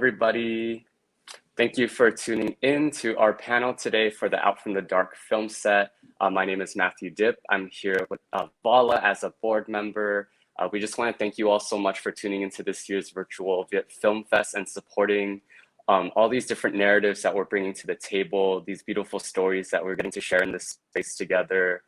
everybody. Thank you for tuning in to our panel today for the Out from the Dark film set. My name is Matthew Dipp. I'm here with Vala as a board member. We just want to thank you all so much for tuning into this year's virtual Viet Film Fest and supporting all these different narratives that we're bringing to the table, these beautiful stories that we're getting to share in this space together.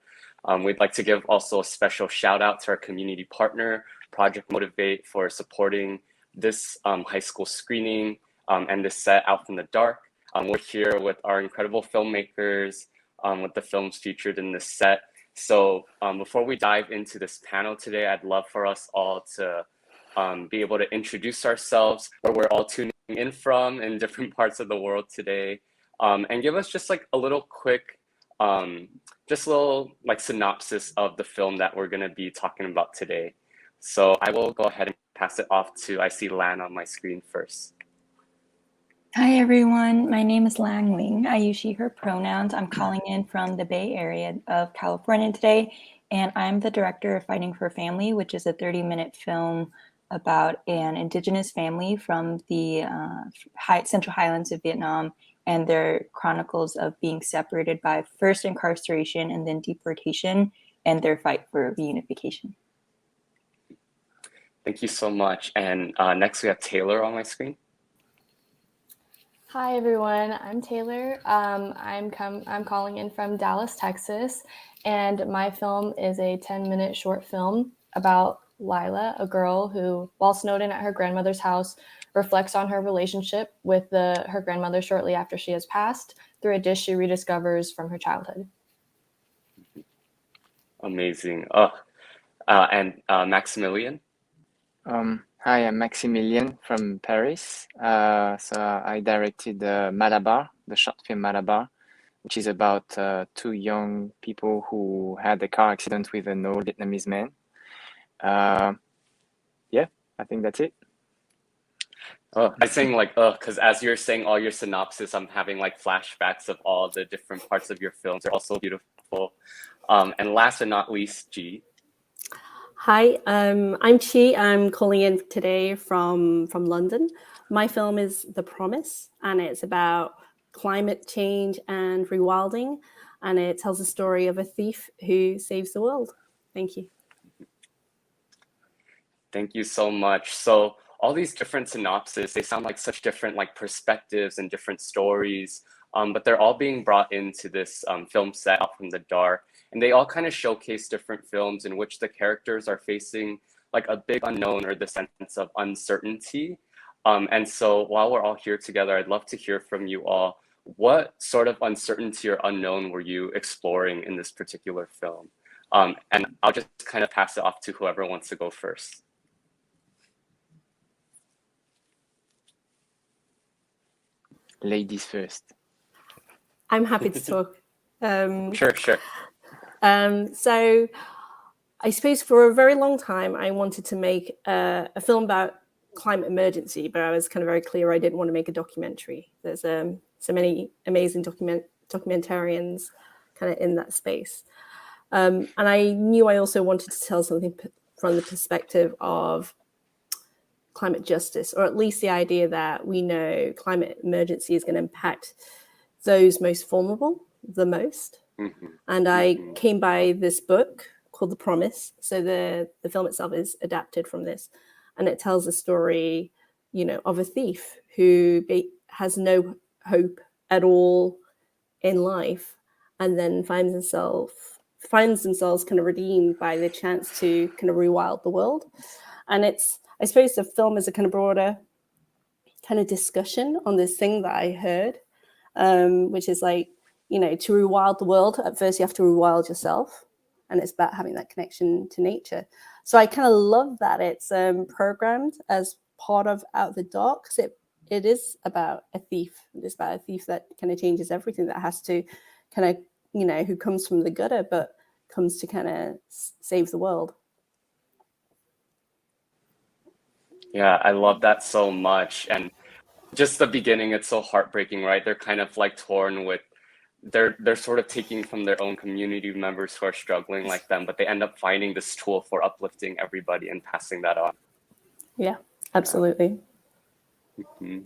We'd like to give also a special shout out to our community partner, Project Motivate, for supporting this high school screening and this set Out from the Dark. We're here with our incredible filmmakers with the films featured in this set. So before we dive into this panel today, I'd love for us all to be able to introduce ourselves, where we're all tuning in from in different parts of the world today, and give us just like a little quick, just a little like synopsis of the film that we're gonna be talking about today. So I will go ahead and pass it off to, I see Lan on my screen first. Hi everyone, my name is Lang Wing. I use she, her pronouns. I'm calling in from the Bay Area of California today, and I'm the director of Fighting for Family, which is a 30-minute film about an indigenous family from the Central Highlands of Vietnam and their chronicles of being separated by first incarceration and then deportation and their fight for reunification. Thank you so much. And next we have Taylor on my screen. Hi everyone, I'm Taylor. I'm calling in from Dallas, Texas, and my film is a 10-minute short film about Lila, a girl who, while snowed in at her grandmother's house, reflects on her relationship with her grandmother shortly after she has passed through a dish she rediscovers from her childhood. Amazing. And Maximilian. Hi, I'm Maximilian from Paris. So I directed Malabar, the short film Malabar, which is about two young people who had a car accident with an old Vietnamese man. Yeah, I think that's it. I'm saying like, because as you're saying all your synopsis, I'm having like flashbacks of all the different parts of your films. They're all so beautiful. And last but not least, G. Hi, I'm Chi. I'm calling in today from London. My film is The Promise, and it's about climate change and rewilding, and it tells the story of a thief who saves the world. Thank you. Thank you so much. So all these different synopses, they sound like such different like perspectives and different stories, but they're all being brought into this film set Out from the Dark. And they all kind of showcase different films in which the characters are facing like a big unknown or the sense of uncertainty. And so while we're all here together, I'd love to hear from you all. What sort of uncertainty or unknown were you exploring in this particular film? And I'll just kind of pass it off to whoever wants to go first. Ladies first. I'm happy to talk. Sure. So I suppose for a very long time, I wanted to make a film about climate emergency, but I was kind of very clear I didn't want to make a documentary. There's so many amazing documentarians kind of in that space. And I knew I also wanted to tell something from the perspective of climate justice, or at least the idea that we know climate emergency is going to impact those most vulnerable the most. Mm-hmm. And I came by this book called The Promise. So the film itself is adapted from this, and it tells the story, of a thief who has no hope at all in life, and then finds themselves kind of redeemed by the chance to kind of rewild the world. And I suppose the film is a kind of broader kind of discussion on this thing that I heard, which is like, to rewild the world, at first you have to rewild yourself. And it's about having that connection to nature. So I kind of love that it's programmed as part of Out the Dark, because it is about a thief. It's about a thief that kind of changes everything, that has to kind of, who comes from the gutter, but comes to kind of save the world. Yeah, I love that so much. And just the beginning, it's so heartbreaking, right? They're kind of like torn with, they're sort of taking from their own community members who are struggling like them, but they end up finding this tool for uplifting everybody and passing that on. Yeah, absolutely. Mm-hmm.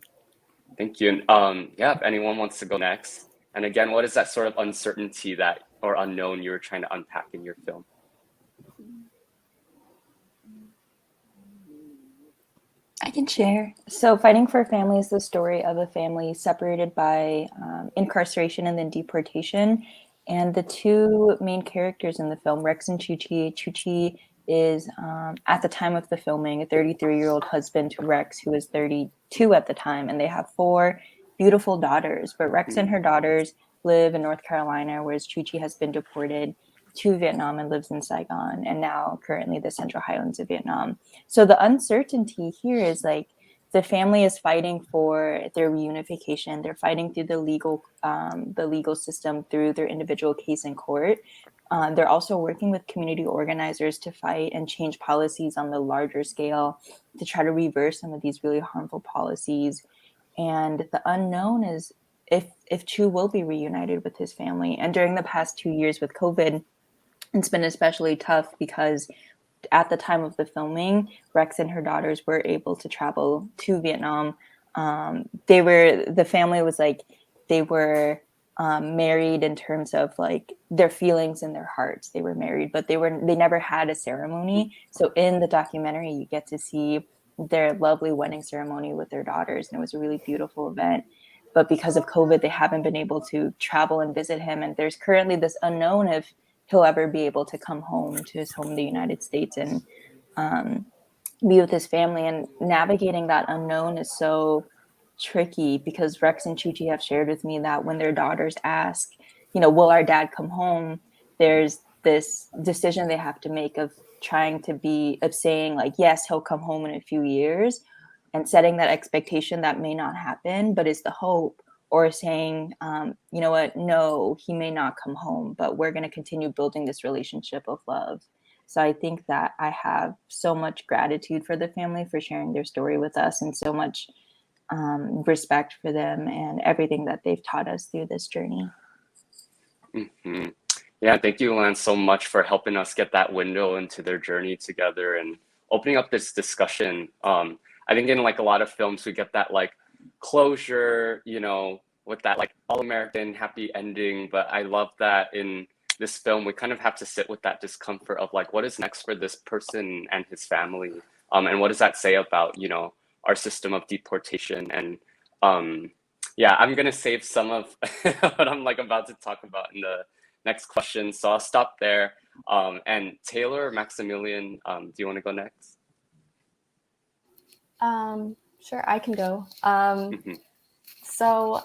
Thank you. And yeah, if anyone wants to go next. And again, what is that sort of uncertainty that or unknown you were trying to unpack in your film? I can share. So, Fighting for Family is the story of a family separated by incarceration and then deportation. And the two main characters in the film, Rex and Chuchi. Chuchi is, at the time of the filming, a 33-year-old husband to Rex, who was 32 at the time. And they have four beautiful daughters. But Rex and her daughters live in North Carolina, whereas Chuchi has been deported to Vietnam and lives in Saigon, and now currently the Central Highlands of Vietnam. So the uncertainty here is like the family is fighting for their reunification. They're fighting through the legal system through their individual case in court. They're also working with community organizers to fight and change policies on the larger scale to try to reverse some of these really harmful policies. And the unknown is if Chu will be reunited with his family. And during the past 2 years with COVID, it's been especially tough because at the time of the filming, Rex and her daughters were able to travel to Vietnam. The family was like, they were married in terms of like their feelings and their hearts. They were married, but they never had a ceremony. So in the documentary, you get to see their lovely wedding ceremony with their daughters, and it was a really beautiful event. But because of COVID, they haven't been able to travel and visit him. And there's currently this unknown if he'll ever be able to come home to his home in the United States and be with his family. And navigating that unknown is so tricky because Rex and Chuchi have shared with me that when their daughters ask, will our dad come home? There's this decision they have to make of saying like, yes, he'll come home in a few years, and setting that expectation that may not happen, but is the hope, or saying, you know what, no, he may not come home, but we're going to continue building this relationship of love. So I think that I have so much gratitude for the family for sharing their story with us, and so much respect for them and everything that they've taught us through this journey. Mm-hmm. Yeah, thank you, Lance, so much for helping us get that window into their journey together and opening up this discussion. I think in like a lot of films, we get that like closure, with that like all-American happy ending. But I love that in this film, we kind of have to sit with that discomfort of like, what is next for this person and his family? And what does that say about, our system of deportation? And yeah, I'm gonna save some of what I'm like about to talk about in the next question. So I'll stop there. And Taylor or Maximilian, do you want to go next? Sure, I can go. Mm-hmm. So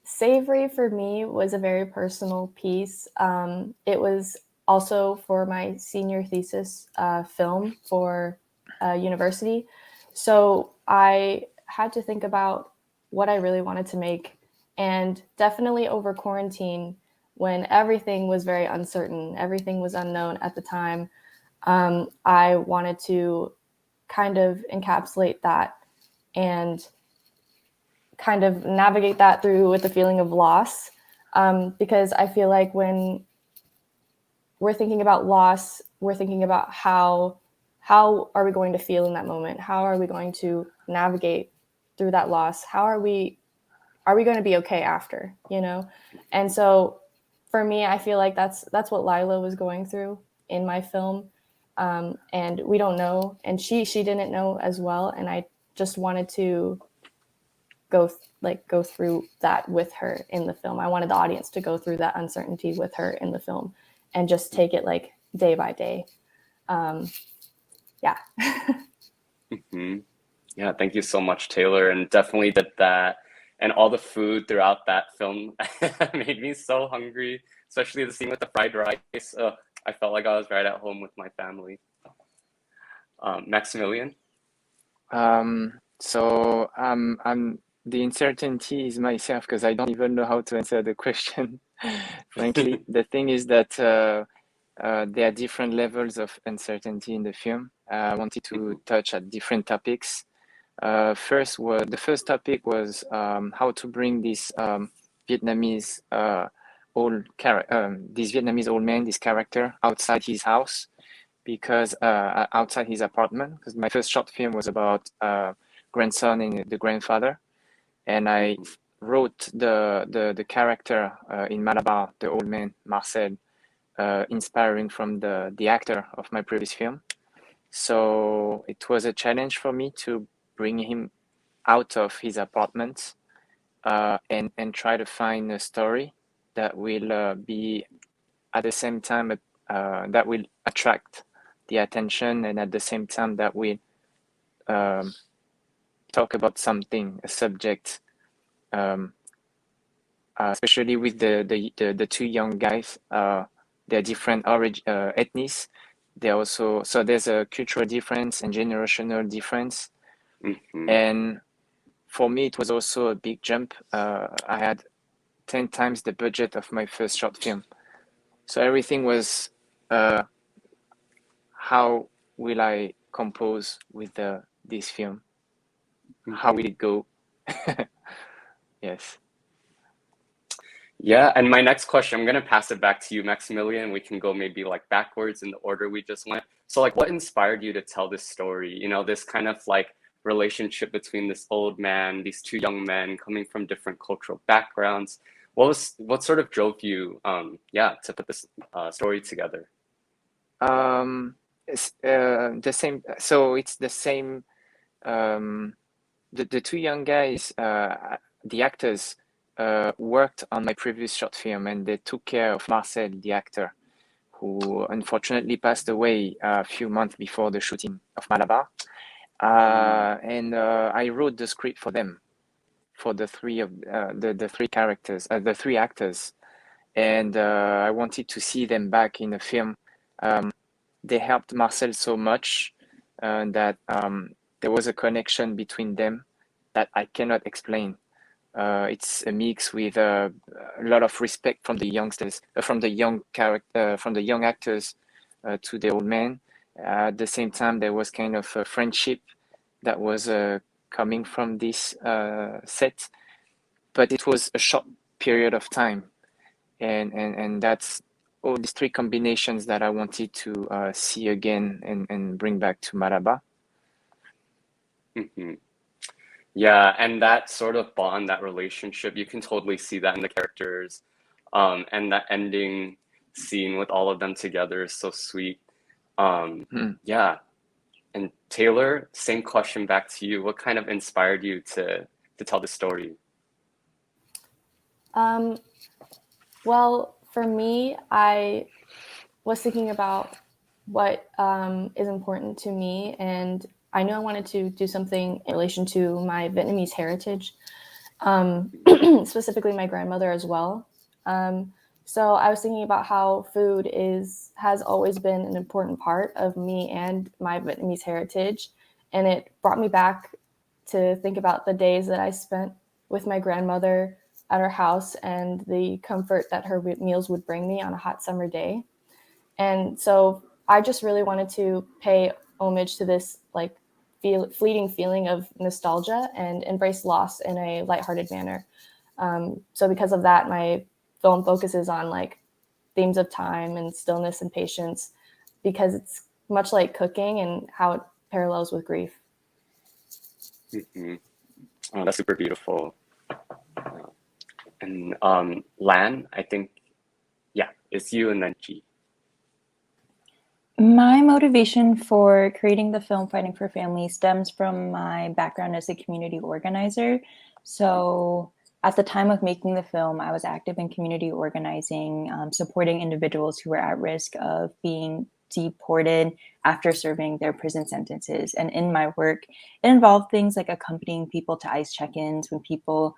Savory for me was a very personal piece. It was also for my senior thesis film for university. So I had to think about what I really wanted to make. And definitely over quarantine, when everything was very uncertain, everything was unknown at the time, I wanted to kind of encapsulate that and kind of navigate that through with the feeling of loss. Because I feel like when we're thinking about loss, we're thinking about how are we going to feel in that moment? How are we going to navigate through that loss? How are we going to be okay after, And so for me, I feel like that's what Lila was going through in my film. And we don't know. And she didn't know as well. And I just wanted to go through that with her in the film. I wanted the audience to go through that uncertainty with her in the film and just take it like day by day. Yeah. Mm-hmm. Yeah, thank you so much, Taylor. And definitely did that. And all the food throughout that film made me so hungry, especially the scene with the fried rice. I felt like I was right at home with my family. Maximilian? So I'm the uncertainty is myself because I don't even know how to answer the question. Frankly, the thing is that there are different levels of uncertainty in the film. I wanted to touch at different topics. The first topic was how to bring this Vietnamese this Vietnamese old man, this character, outside his house, because outside his apartment. Because my first short film was about grandson and the grandfather, and I wrote the character in Malabar, the old man Marcel, inspiring from the actor of my previous film. So it was a challenge for me to bring him out of his apartment and try to find a story that will be at the same time that will attract the attention, and at the same time that will talk about something, a subject, especially with the two young guys. They're different ethnies. They're also, so there's a cultural difference and generational difference. Mm-hmm. And for me, it was also a big jump. I had 10 times the budget of my first short film. So everything was, how will I compose with this film? How will it go? Yes. Yeah, and my next question, I'm gonna pass it back to you, Maximilian. We can go maybe like backwards in the order we just went. So like what inspired you to tell this story? You know, this kind of like relationship between this old man, these two young men coming from different cultural backgrounds. What sort of drove you to put this story together? It's the same. So it's the same. The two young guys, the actors, worked on my previous short film, and they took care of Marcel, the actor, who unfortunately passed away a few months before the shooting of Malabar. And I wrote the script for them, for the three characters, the three actors, and I wanted to see them back in the film. They helped Marcel so much that there was a connection between them that I cannot explain. It's a mix with a lot of respect from the youngsters, from the young actors to the old man. At the same time, there was kind of a friendship that was coming from this set, but it was a short period of time, and that's all these three combinations that I wanted to see again and bring back to Malabar. Mm-hmm. Yeah, and that sort of bond, that relationship, you can totally see that in the characters. And that ending scene with all of them together is so sweet. Yeah. And Taylor, same question back to you. What kind of inspired you to tell the story? Well, for me, I was thinking about what is important to me, and I knew I wanted to do something in relation to my Vietnamese heritage, specifically my grandmother as well. So I was thinking about how food has always been an important part of me and my Vietnamese heritage, and it brought me back to think about the days that I spent with my grandmother at her house and the comfort that her meals would bring me on a hot summer day. And so I just really wanted to pay homage to this like fleeting feeling of nostalgia and embrace loss in a lighthearted manner. So because of that, my film focuses on like themes of time and stillness and patience, because it's much like cooking and how it parallels with grief. Mm-hmm. Oh, that's super beautiful. And Lan, I think, yeah, it's you and then G. My motivation for creating the film Fighting for Family stems from my background as a community organizer. So at the time of making the film, I was active in community organizing, supporting individuals who were at risk of being deported after serving their prison sentences. And in my work, it involved things like accompanying people to ICE check-ins. When people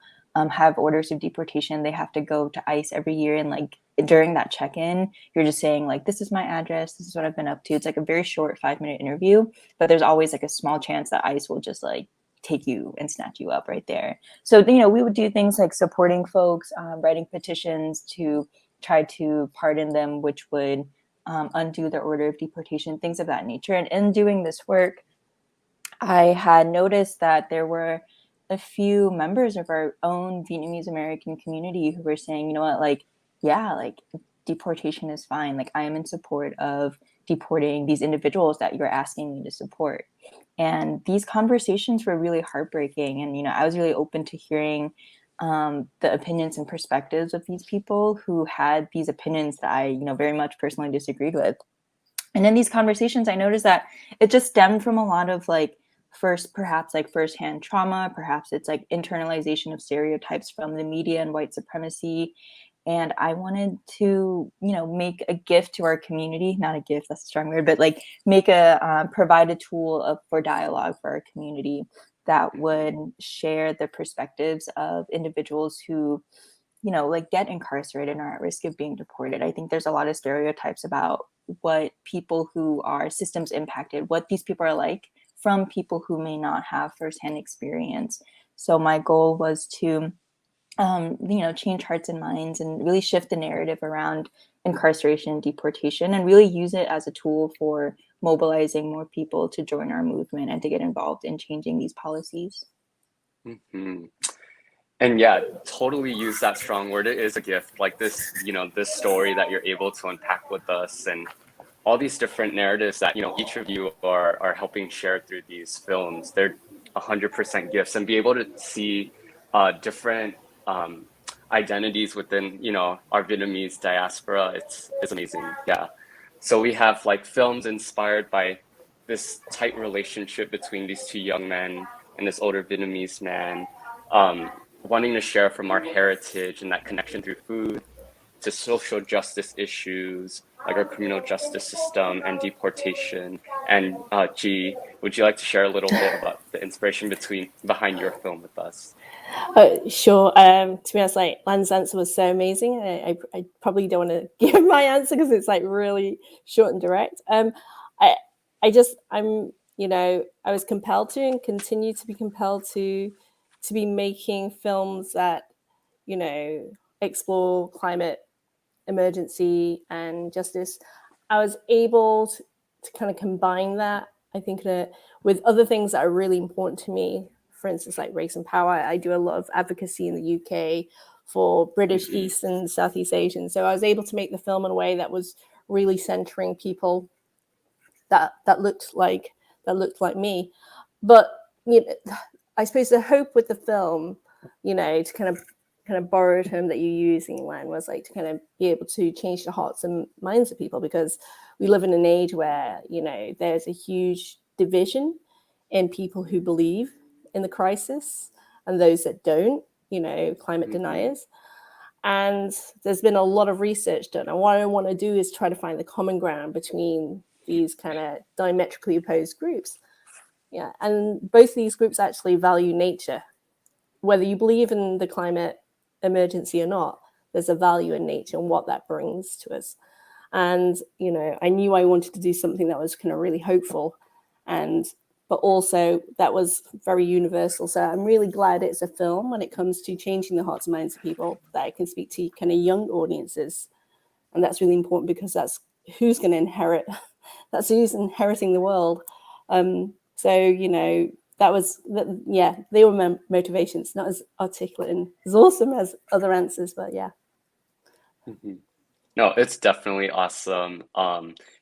have orders of deportation, they have to go to ICE every year, and like during that check-in, you're just saying like, this is my address, this is what I've been up to. It's like a very short 5-minute interview, but there's always like a small chance that ICE will just like take you and snatch you up right there. So, you know, we would do things like supporting folks, writing petitions to try to pardon them, which would undo their order of deportation, things of that nature. And in doing this work, I had noticed that there were a few members of our own Vietnamese American community who were saying, you know what, like, yeah, like deportation is fine. Like I am in support of deporting these individuals that you're asking me to support. And these conversations were really heartbreaking. And, you know, I was really open to hearing the opinions and perspectives of these people who had these opinions that I, you know, very much personally disagreed with. And in these conversations, I noticed that it just stemmed from a lot of like perhaps like firsthand trauma, perhaps it's like internalization of stereotypes from the media and white supremacy. And I wanted to, you know, make a gift to our community, not a gift, that's a strong word, but like provide a tool for dialogue for our community that would share the perspectives of individuals who, you know, like get incarcerated and are at risk of being deported. I think there's a lot of stereotypes about what people who are systems impacted, what these people are like from people who may not have firsthand experience. So my goal was to, you know, change hearts and minds and really shift the narrative around incarceration and deportation and really use it as a tool for mobilizing more people to join our movement and to get involved in changing these policies. Mm-hmm. And yeah, totally use that strong word. It is a gift. Like this, you know, this story that you're able to unpack with us and all these different narratives that, you know, each of you are helping share through these films. They're 100% gifts, and be able to see different identities within, you know, our Vietnamese diaspora. It's amazing. Yeah. So we have like films inspired by this tight relationship between these two young men and this older Vietnamese man, wanting to share from our heritage and that connection through food to social justice issues like our criminal justice system and deportation. And G, would you like to share a little bit about the inspiration behind your film with us? Sure. To be honest, like Lan's answer was so amazing. I probably don't want to give my answer because it's like really short and direct. I'm, you know, I was compelled to and continue to be compelled to be making films that, you know, explore climate emergency and justice. I was able to kind of combine that, I think, with other things that are really important to me. For instance, like race and power. I do a lot of advocacy in the UK for British East and Southeast Asians. So I was able to make the film in a way that was really centering people that looked like me. But, you know, I suppose the hope with the film, you know, to kind of borrow a term that you use in Lan, was like to kind of be able to change the hearts and minds of people, because we live in an age where, you know, there's a huge division in people who believe in the crisis and those that don't, you know, climate deniers. And there's been a lot of research done. And what I want to do is try to find the common ground between these kind of diametrically opposed groups. Yeah. And both of these groups actually value nature. Whether you believe in the climate emergency or not, there's a value in nature and what that brings to us. And, you know, I knew I wanted to do something that was kind of really hopeful, but also that was very universal. So I'm really glad it's a film when it comes to changing the hearts and minds of people, that I can speak to kind of young audiences. And that's really important because that's who's going to inherit, that's who's inheriting the world. So, you know, they were my motivations, not as articulate and as awesome as other answers, but yeah. No, it's definitely awesome.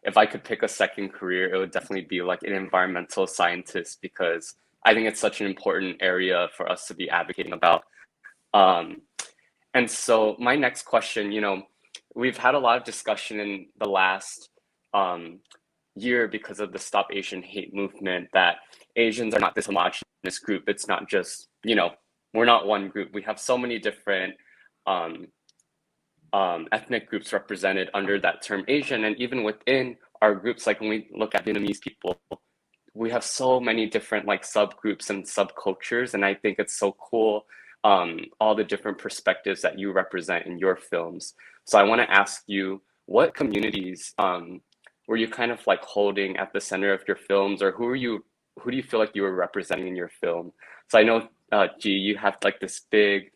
If I could pick a second career, it would definitely be like an environmental scientist, because I think it's such an important area for us to be advocating about. And so my next question, you know, we've had a lot of discussion in the last year because of the Stop Asian Hate movement that Asians are not this homogenous group. It's not just, you know, we're not one group. We have so many different ethnic groups represented under that term Asian. And even within our groups, like when we look at Vietnamese people, we have so many different like subgroups and subcultures. And I think it's so cool, all the different perspectives that you represent in your films. So I want to ask you, what communities were you kind of like holding at the center of your films, or who do you feel like you were representing in your film? So I know, G, you have like this big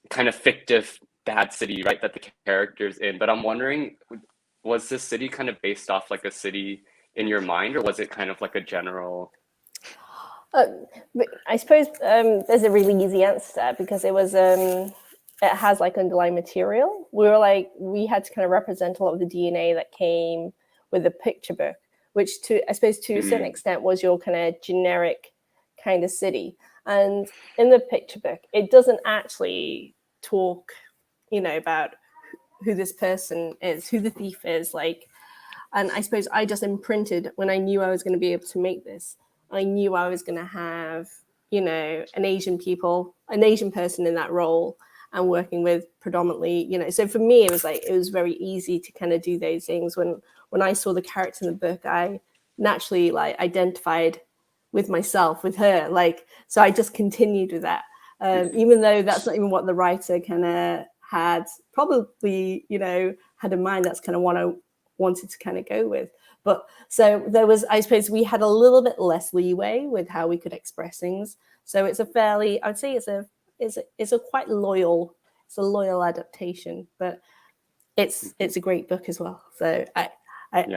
kind of fictive bad city, right, that the character's in, but I'm wondering, was this city kind of based off like a city in your mind, or was it kind of like a general? But I suppose there's a really easy answer to that, because it was it has like underlying material. We had to kind of represent a lot of the DNA that came with the picture book, which I suppose to a certain extent was your kind of generic kind of city. And in the picture book, it doesn't actually talk, about who this person is, who the thief is, like. And I suppose I just imprinted, when I knew I was going to be able to make this, I knew I was going to have, an Asian person in that role, and working with predominantly, so for me, it was very easy to kind of do those things. When I saw the character in the book, I naturally identified with myself, with her, so I just continued with that. Even though that's not even what the writer kind of had probably, had in mind. That's kind of what I wanted to kind of go with. But so there was, I suppose we had a little bit less leeway with how we could express things. So it's a fairly, I'd say it's a quite loyal, it's a loyal adaptation, but it's a great book as well. So I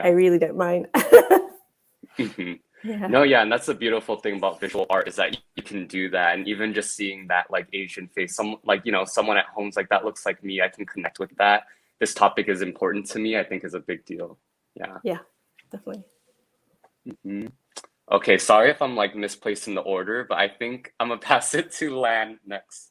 really don't mind. Yeah. No, yeah, and that's the beautiful thing about visual art, is that you can do that, and even just seeing that Asian face, someone at home's that looks like me, I can connect with that. This topic is important to me, I think, is a big deal. Yeah, definitely. Okay, sorry if I'm misplacing the order, but I think I'm gonna pass it to Lan next.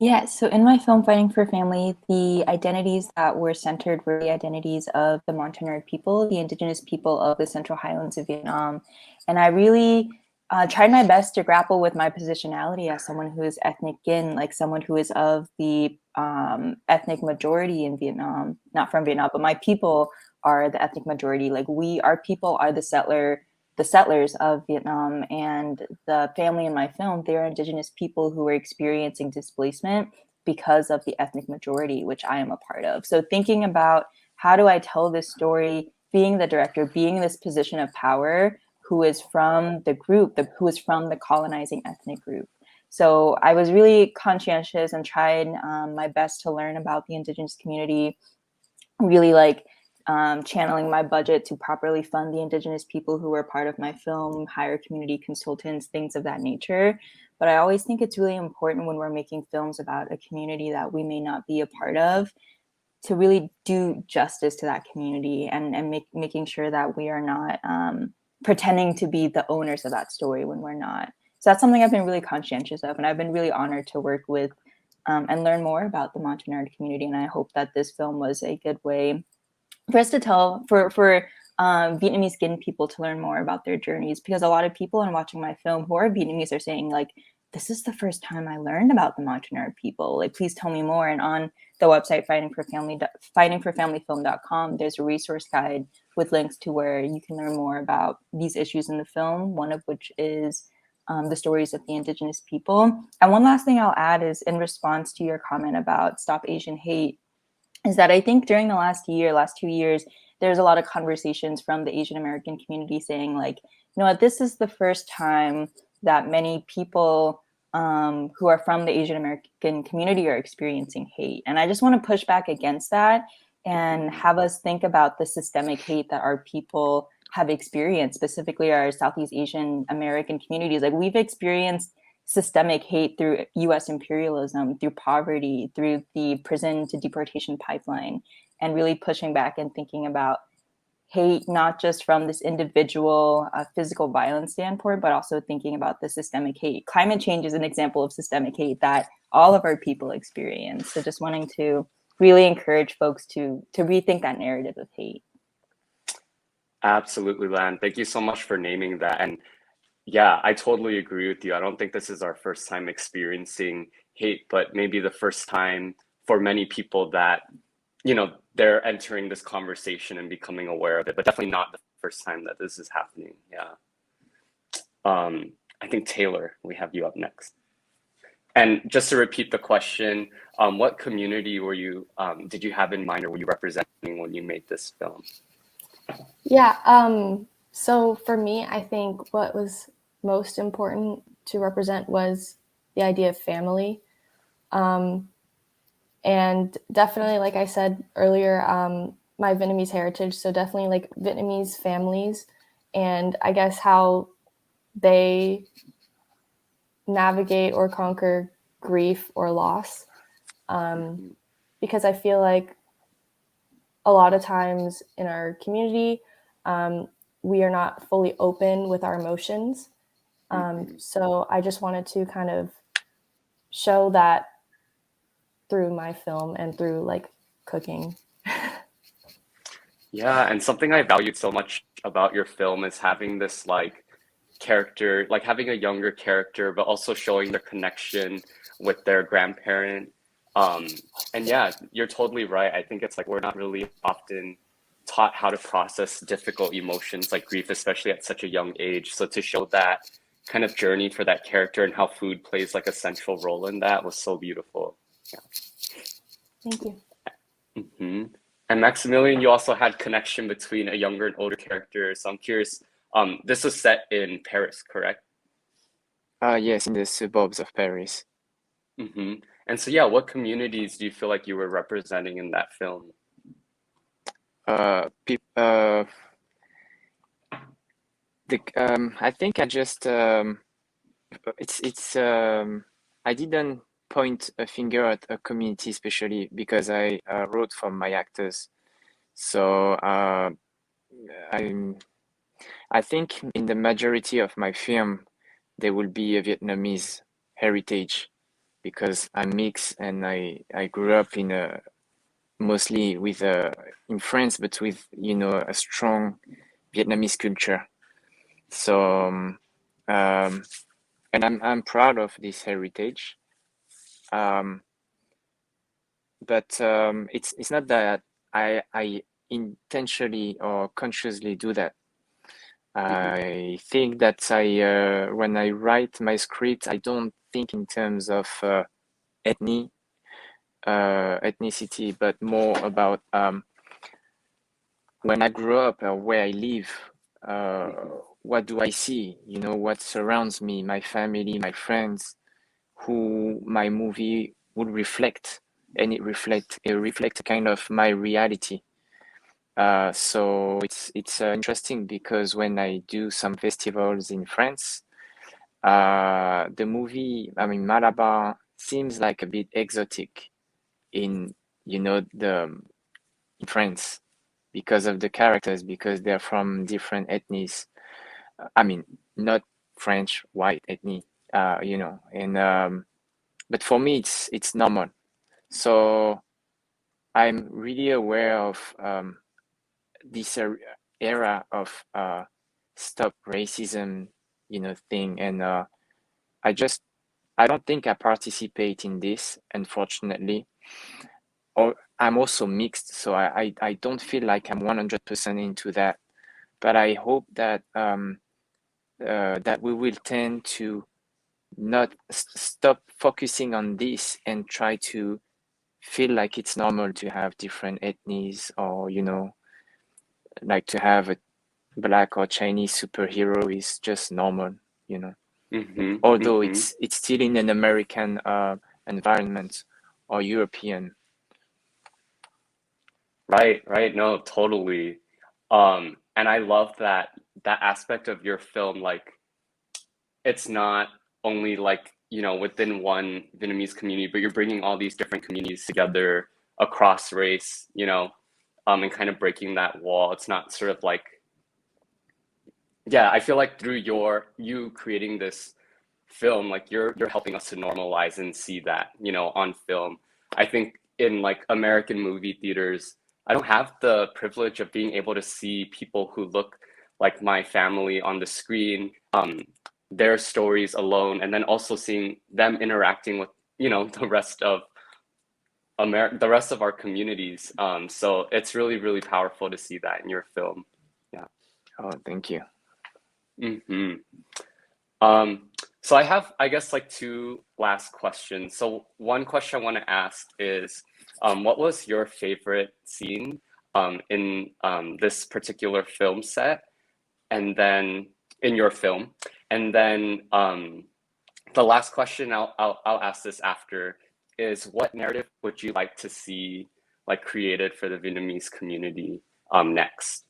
Yeah, so in my film, Fighting for Family, the identities that were centered were the identities of the Montagnard people, the indigenous people of the Central Highlands of Vietnam. And I really tried my best to grapple with my positionality as someone who is ethnic Gin, someone who is of the ethnic majority in Vietnam, not from Vietnam, but my people are the ethnic majority. Our people are the settlers of Vietnam, and the family in my film, they're indigenous people who are experiencing displacement because of the ethnic majority, which I am a part of. So thinking about how do I tell this story, being the director, being in this position of power, who is from the group, who is from the colonizing ethnic group. So I was really conscientious and tried my best to learn about the indigenous community, really channeling my budget to properly fund the indigenous people who were part of my film, hire community consultants, things of that nature. But I always think it's really important when we're making films about a community that we may not be a part of, to really do justice to that community and making sure that we are not pretending to be the owners of that story when we're not. So that's something I've been really conscientious of, and I've been really honored to work with and learn more about the Montagnard community. And I hope that this film was a good way for us to tell, for Vietnamese skin people to learn more about their journeys, because a lot of people in watching my film who are Vietnamese are saying this is the first time I learned about the Montagnard people. Please tell me more. And on the website fightingforfamilyfilm.com, there's a resource guide with links to where you can learn more about these issues in the film, one of which is the stories of the indigenous people. And one last thing I'll add is, in response to your comment about Stop Asian Hate, is that I think during the last 2 years, there's a lot of conversations from the Asian American community saying this is the first time that many people who are from the Asian American community are experiencing hate. And I just want to push back against that and have us think about the systemic hate that our people have experienced, specifically our Southeast Asian American communities. We've experienced systemic hate through U.S. imperialism, through poverty, through the prison to deportation pipeline, and really pushing back and thinking about hate, not just from this individual physical violence standpoint, but also thinking about the systemic hate. Climate change is an example of systemic hate that all of our people experience. So just wanting to really encourage folks to rethink that narrative of hate. Absolutely, Lan. Thank you so much for naming that. And yeah, I totally agree with you. I don't think this is our first time experiencing hate, but maybe the first time for many people that, they're entering this conversation and becoming aware of it, but definitely not the first time that this is happening. Yeah. I think Taylor, we have you up next. And just to repeat the question, what community did you have in mind, or were you representing when you made this film? Yeah. So for me, I think what was most important to represent was the idea of family. And definitely, like I said earlier, my Vietnamese heritage. So definitely Vietnamese families, and I guess how they navigate or conquer grief or loss. Because I feel like a lot of times in our community, we are not fully open with our emotions. So I just wanted to kind of show that through my film and through like cooking. Yeah, and something I valued so much about your film is having this like character, like having a younger character, but also showing their connection with their grandparent. Um, and yeah, you're totally right. I think it's like we're not really often taught how to process difficult emotions like grief, especially at such a young age. So to show that kind of journey for that character and how food plays like a central role in that was so beautiful. Thank you. Hmm. And Maximilian, you also had connection between a younger and older character. So I'm curious, this was set in Paris, correct? Yes, in the suburbs of Paris. Hmm. And so, yeah, what communities do you feel like you were representing in that film? Peop I think I just it's I didn't point a finger at a community, especially because I wrote for my actors. So I think in the majority of my film there will be a Vietnamese heritage because I'm mixed and I grew up in a mostly with in France, but with a strong Vietnamese culture. So and I'm proud of this heritage. Um, but it's not that I intentionally or consciously do that. Hmm. I think that when I write my script, I don't think in terms of ethnic ethnicity, but more about when I grow up or where I live, uh, Hmm. what do I see? What surrounds me, my family, my friends, who my movie would reflect, and it reflect kind of my reality. So it's interesting because when I do some festivals in France, the movie, I mean, Malabar seems like a bit exotic in in France because of the characters, because they're from different ethnies. I mean, not French white ethnic, and but for me it's normal. So I'm really aware of this era of stop racism, thing, and I just I don't think I participate in this, unfortunately. Or I'm also mixed, so I don't feel like I'm 100% into that. But I hope that that we will tend to not stop focusing on this and try to feel like it's normal to have different ethnies, or like to have a black or Chinese superhero is just normal, you know. Hmm. Although Hmm. it's still in an American environment or European. Right, right. No, totally. And I love that aspect of your film, like it's not only like, within one Vietnamese community, but you're bringing all these different communities together across race, and kind of breaking that wall. It's not sort of like, yeah, I feel like through you creating this film, like you're helping us to normalize and see that, on film. I think in like American movie theaters, I don't have the privilege of being able to see people who look like my family on the screen, their stories alone, and then also seeing them interacting with, the rest of our communities. So it's really, really powerful to see that in your film. Yeah. Oh, thank you. Hmm. Um, so I have, I guess, like two last questions. So one question I want to ask is, what was your favorite scene in this particular film set, and then in your film, and then the last question I'll ask this after is, what narrative would you like to see like created for the Vietnamese community next?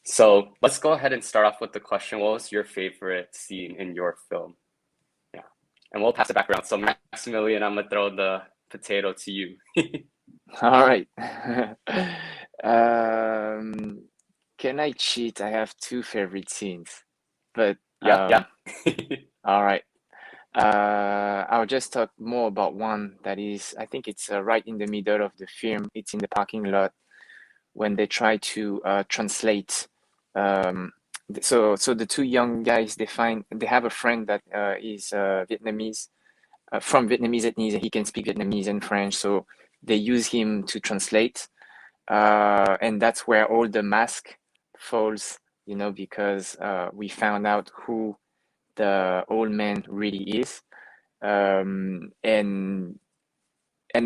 So let's go ahead and start off with the question. What was your favorite scene in your film? Yeah. And we'll pass it back around. So Maximilian, I'm gonna throw the potato to you. All right. Um, can I cheat? I have two favorite scenes, but Yeah. all right. I'll just talk more about one that is, I think it's right in the middle of the film. It's in the parking lot when they try to translate. So the two young guys, they have a friend that is Vietnamese, from Vietnamese ethnicity. He can speak Vietnamese and French, so they use him to translate. And that's where all the mask falls, because we found out who the old man really is. And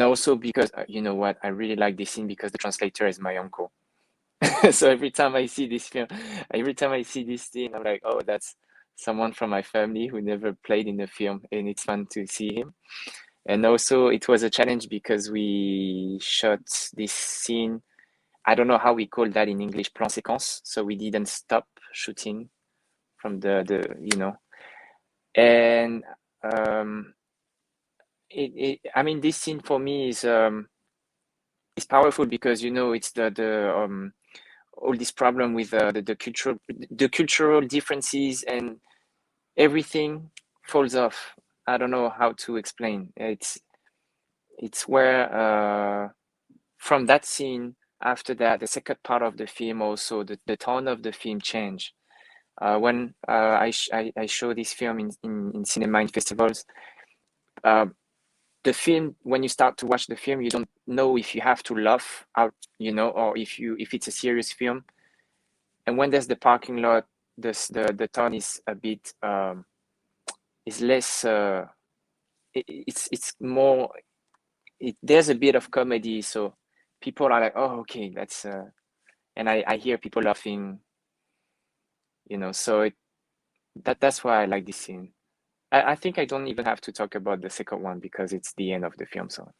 also because you know what, I really like this scene because the translator is my uncle. So every time I see this film, every time I see this scene, I'm like, oh, that's someone from my family who never played in the film, and it's fun to see him. And also, it was a challenge because we shot this scene. I don't know how we call that in English, plan séquence. So we didn't stop shooting from and I mean, this scene for me is powerful because it's the all this problem with the cultural differences, and everything falls off. I don't know how to explain. It's where from that scene, after that, the second part of the film, also the tone of the film changed. When I show this film in cinema, in festivals, the film, when you start to watch the film, you don't know if you have to laugh out, or if it's a serious film. And when there's the parking lot, the tone is a bit is less. It's more. There's a bit of comedy, so people are like, oh, okay, that's. And I hear people laughing. So that's why I like this scene. I think I don't even have to talk about the second one because it's the end of the film. So,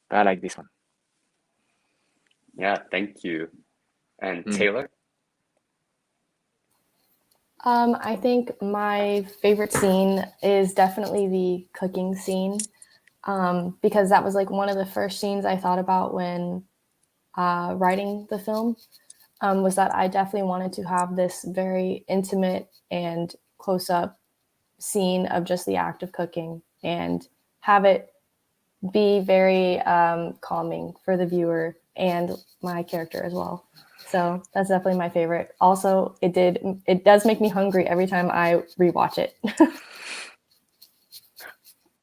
but I like this one. Yeah, thank you. And Mm. Taylor? I think my favorite scene is definitely the cooking scene, because that was like one of the first scenes I thought about when writing the film. Was that I definitely wanted to have this very intimate and close up scene of just the act of cooking and have it be very calming for the viewer and my character as well. So that's definitely my favorite. Also, it does make me hungry every time I rewatch it.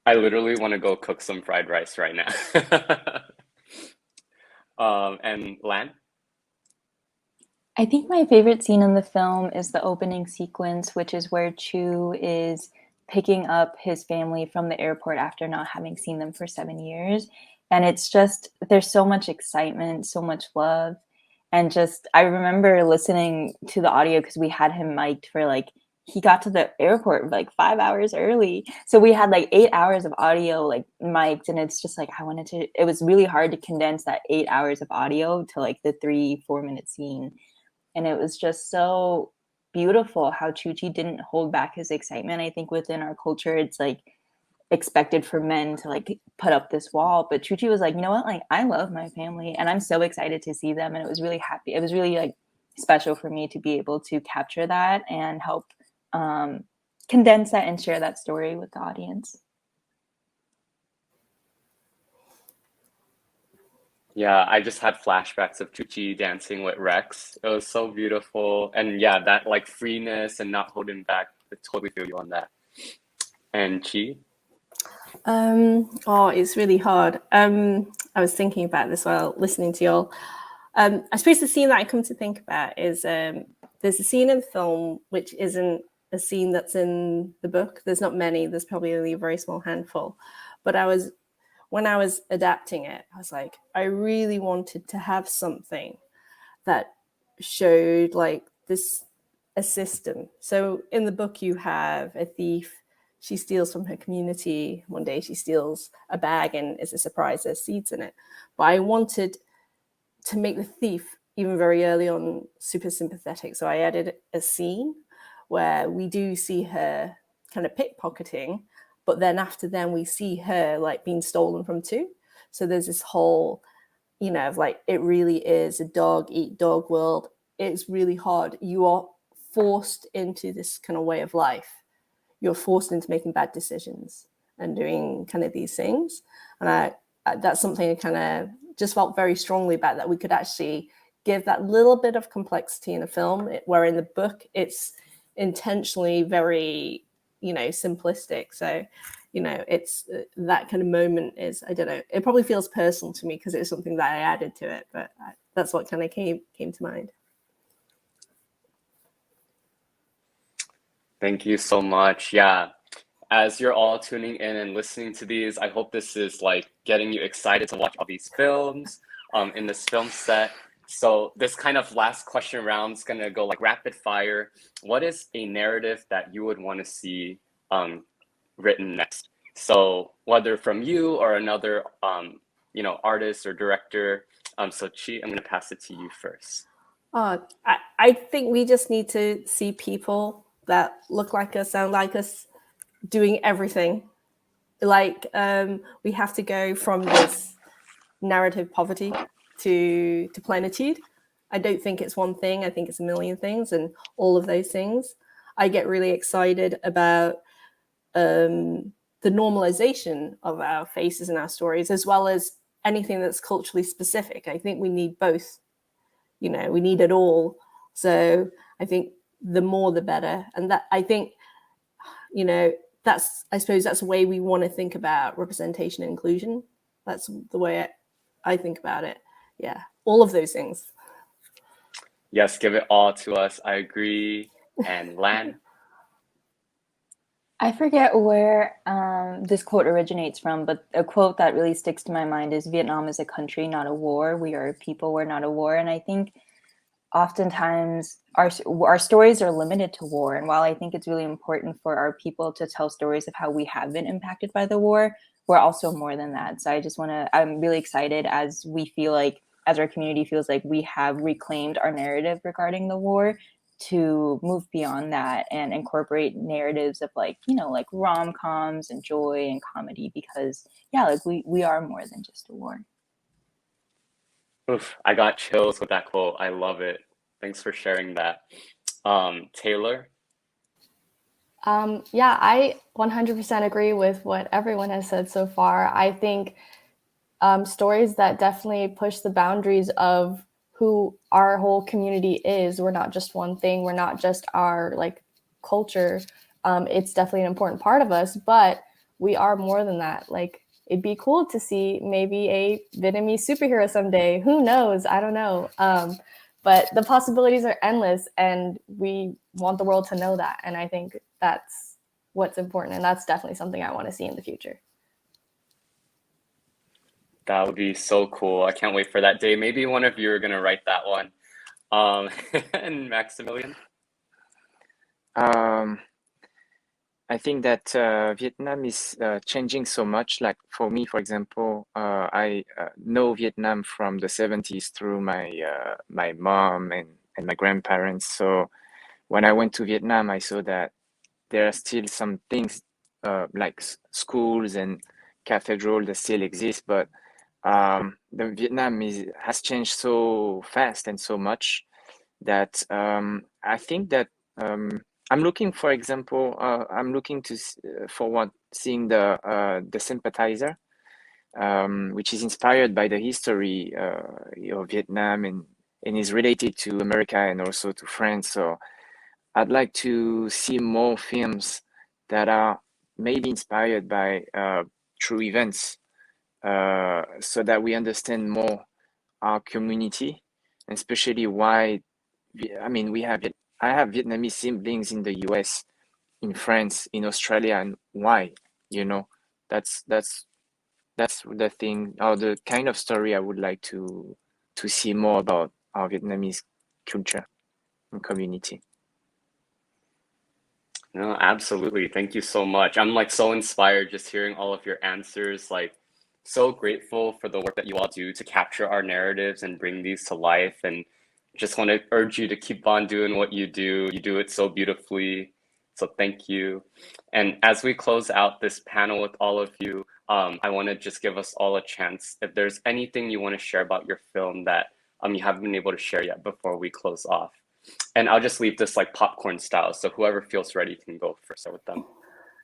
I literally want to go cook some fried rice right now. And Lan? I think my favorite scene in the film is the opening sequence, which is where Chu is picking up his family from the airport after not having seen them for 7 years. And it's just, there's so much excitement, so much love. And just, I remember listening to the audio because we had him mic'd for he got to the airport 5 hours early. So we had 8 hours of audio mic'd. And it's just it was really hard to condense that 8 hours of audio to the 3-4 minute scene. And it was just so beautiful how Chuchi didn't hold back his excitement. I think within our culture, it's expected for men to put up this wall. But Chuchi was like, you know what? I love my family and I'm so excited to see them. And it was really happy. It was really special for me to be able to capture that and help condense that and share that story with the audience. Yeah, I just had flashbacks of Chuchi dancing with Rex. It was so beautiful. And yeah, that freeness and not holding back. I totally feel you on that. And Chi? It's really hard. I was thinking about this while listening to y'all. I suppose the scene that I come to think about is there's a scene in the film which isn't a scene that's in the book. There's not many. There's probably only a very small handful. But when I was adapting it, I was like, I really wanted to have something that showed this a system. So in the book, you have a thief. She steals from her community. One day she steals a bag and it's a surprise, there's seeds in it. But I wanted to make the thief, even very early on, super sympathetic. So I added a scene where we do see her kind of pickpocketing, but then after then we see her being stolen from too. So there's this whole, of like, it really is a dog eat dog world. It's really hard. You are forced into this kind of way of life. You're forced into making bad decisions and doing kind of these things. And that's something I kind of just felt very strongly about, that we could actually give that little bit of complexity in a film, where in the book it's intentionally very, simplistic. So, it's that kind of moment is, I don't know, it probably feels personal to me because it's something that I added to it, but that's what kind of came to mind. Thank you so much. Yeah. As you're all tuning in and listening to these, I hope this is like getting you excited to watch all these films in this film set. So this kind of last question round is gonna go like rapid fire. What is a narrative that you would want to see written next? So whether from you or another artist or director. So Chi, I'm gonna pass it to you first. I think we just need to see people that look like us, sound like us, doing everything. Like, we have to go from this narrative poverty to plenitude. I don't think it's one thing. I think it's a million things, and all of those things. I get really excited about the normalization of our faces and our stories, as well as anything that's culturally specific. I think we need both. We need it all. So I think the more the better. And that, I think, I suppose that's the way we want to think about representation and inclusion. That's the way I think about it. Yeah, all of those things. Yes, give it all to us. I agree. And Lan? I forget where this quote originates from, but a quote that really sticks to my mind is, Vietnam is a country, not a war. We are a people, we're not a war. And I think oftentimes our stories are limited to war. And while I think it's really important for our people to tell stories of how we have been impacted by the war, we're also more than that. So I'm really excited as our community feels like we have reclaimed our narrative regarding the war, to move beyond that and incorporate narratives of like rom-coms and joy and comedy, because we are more than just a war. Oof, I got chills with that quote. I love it. Thanks for sharing that. Taylor? Yeah, I 100% agree with what everyone has said so far. I think stories that definitely push the boundaries of who our whole community is. We're not just one thing. We're not just our culture. It's definitely an important part of us, but we are more than that. Like, it'd be cool to see maybe a Vietnamese superhero someday. Who knows? I don't know. But the possibilities are endless, and we want the world to know that. And I think that's what's important. And that's definitely something I want to see in the future. That would be so cool. I can't wait for that day. Maybe one of you are going to write that one. And Maximilian? I think that Vietnam is changing so much. Like for me, for example, I know Vietnam from the 70s through my mom and my grandparents. So when I went to Vietnam, I saw that there are still some things like schools and cathedral that still exist, but the Vietnam has changed so fast and so much that I think that I'm looking, for example, I'm looking forward seeing the Sympathizer, which is inspired by the history of Vietnam and is related to America and also to France. So I'd like to see more films that are maybe inspired by true events, so that we understand more our community, and especially why. I mean, I have Vietnamese siblings in the US, in France, in Australia, and why? That's the thing, or the kind of story I would like to see more about our Vietnamese culture and community. No, absolutely. Thank you so much. I'm like so inspired just hearing all of your answers. Like, so grateful for the work that you all do to capture our narratives and bring these to life. And just want to urge you to keep on doing what you do. You do it so beautifully. So thank you. And as we close out this panel with all of you, I want to just give us all a chance. If there's anything you want to share about your film that you haven't been able to share yet before we close off. And I'll just leave this like popcorn style. So whoever feels ready can go first with them.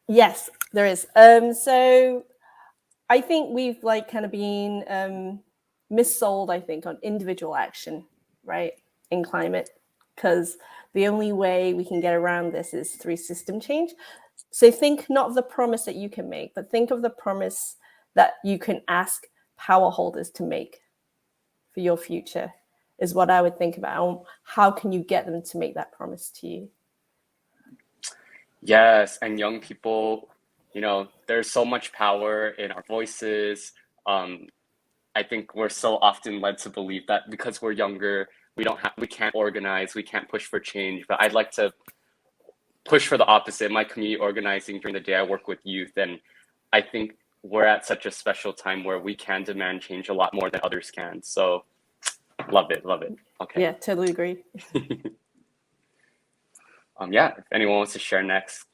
Yes, there is. So I think we've like kind of been missold, I think, on individual action, right, in climate, because the only way we can get around this is through system change. So think not of the promise that you can make, but think of the promise that you can ask power holders to make for your future, is what I would think about. How can you get them to make that promise to you? Yes, and young people, there's so much power in our voices. I think we're so often led to believe that because we're younger, we can't organize, we can't push for change. But I'd like to push for the opposite. My community organizing during the day, I work with youth, and I think we're at such a special time where we can demand change a lot more than others can. So love it. Okay. Yeah, totally agree. Yeah, if anyone wants to share next.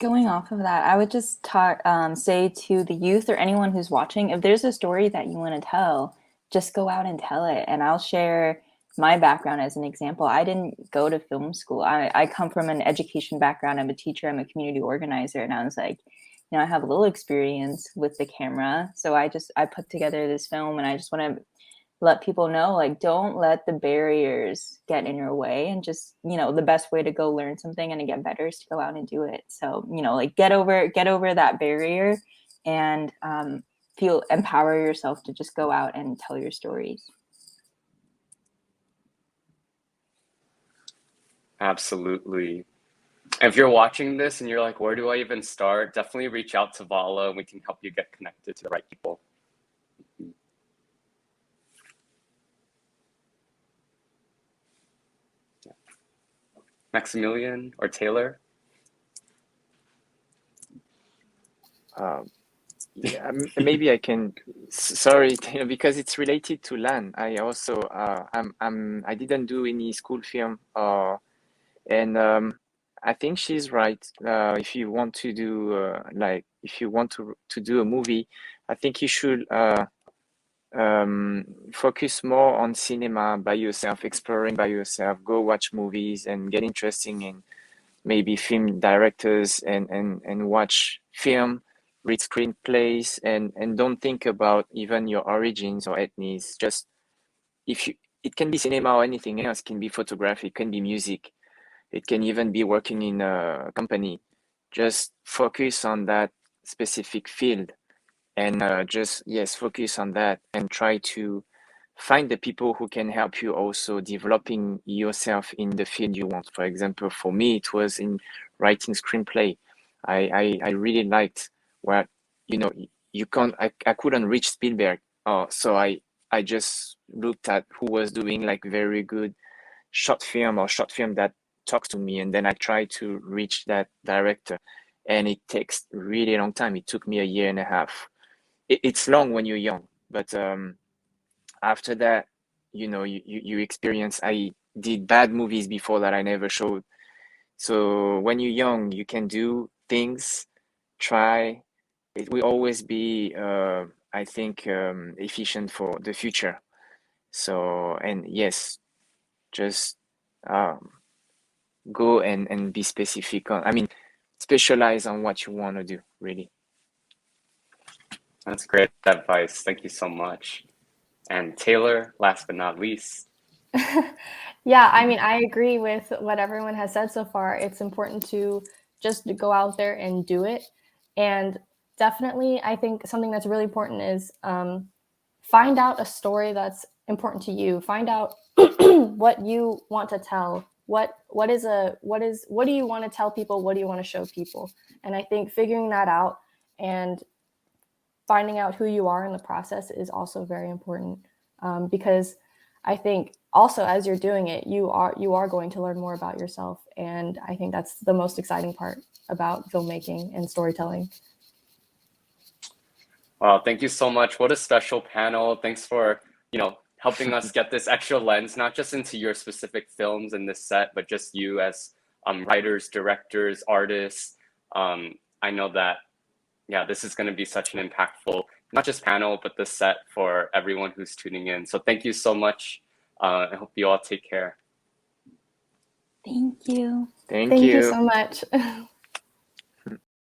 Going off of that, I would just say to the youth or anyone who's watching, if there's a story that you want to tell, just go out and tell it. And I'll share my background as an example. I didn't go to film school. I come from an education background. I'm a teacher. I'm a community organizer. And I was like, I have a little experience with the camera. So I put together this film, and I just want to let people know, like, don't let the barriers get in your way, and just, the best way to go learn something and to get better is to go out and do it. So, like, get over that barrier and empower yourself to just go out and tell your stories. Absolutely. If you're watching this and you're like, where do I even start? Definitely reach out to Vala and we can help you get connected to the right people. Yeah. Maximilian or Taylor? Yeah, maybe I can. Sorry, because it's related to Lan. I also I didn't do any school film, and I think she's right. If you want to do if you want to do a movie, I think you should focus more on cinema by yourself, exploring by yourself. Go watch movies and get interested in maybe film directors and watch film, read screenplays, and don't think about even your origins or ethnies. Just it can be cinema or anything else. It can be photography, it can be music, it can even be working in a company. Just focus on that specific field, and focus on that and try to find the people who can help you also developing yourself in the field you want. For example, for me, it was in writing screenplay. I really liked where, I couldn't reach Spielberg. So I just looked at who was doing like very good short film that talks to me. And then I tried to reach that director, and it takes really long time. It took me a year and a half. It's long when you're young, but after that, you experience. I did bad movies before that I never showed. So when you're young, you can do things, try. It will always be, I think, efficient for the future. So, and yes, just go and be specific on, specialize on what you want to do, really. That's great advice. Thank you so much. And Taylor, last but not least. Yeah, I agree with what everyone has said so far. It's important to just go out there and do it. And definitely, I think something that's really important is find out a story that's important to you. Find out what you want to tell. What do you want to tell people? What do you want to show people? And I think figuring that out and finding out who you are in the process is also very important, because I think also as you're doing it, you are going to learn more about yourself. And I think that's the most exciting part about filmmaking and storytelling. Wow, thank you so much. What a special panel. Thanks for, helping us get this extra lens, not just into your specific films in this set, but just you as writers, directors, artists. I know that, yeah, this is going to be such an impactful, not just panel, but the set for everyone who's tuning in. So thank you so much. I hope you all take care. Thank you. Thank Thank you you. so much.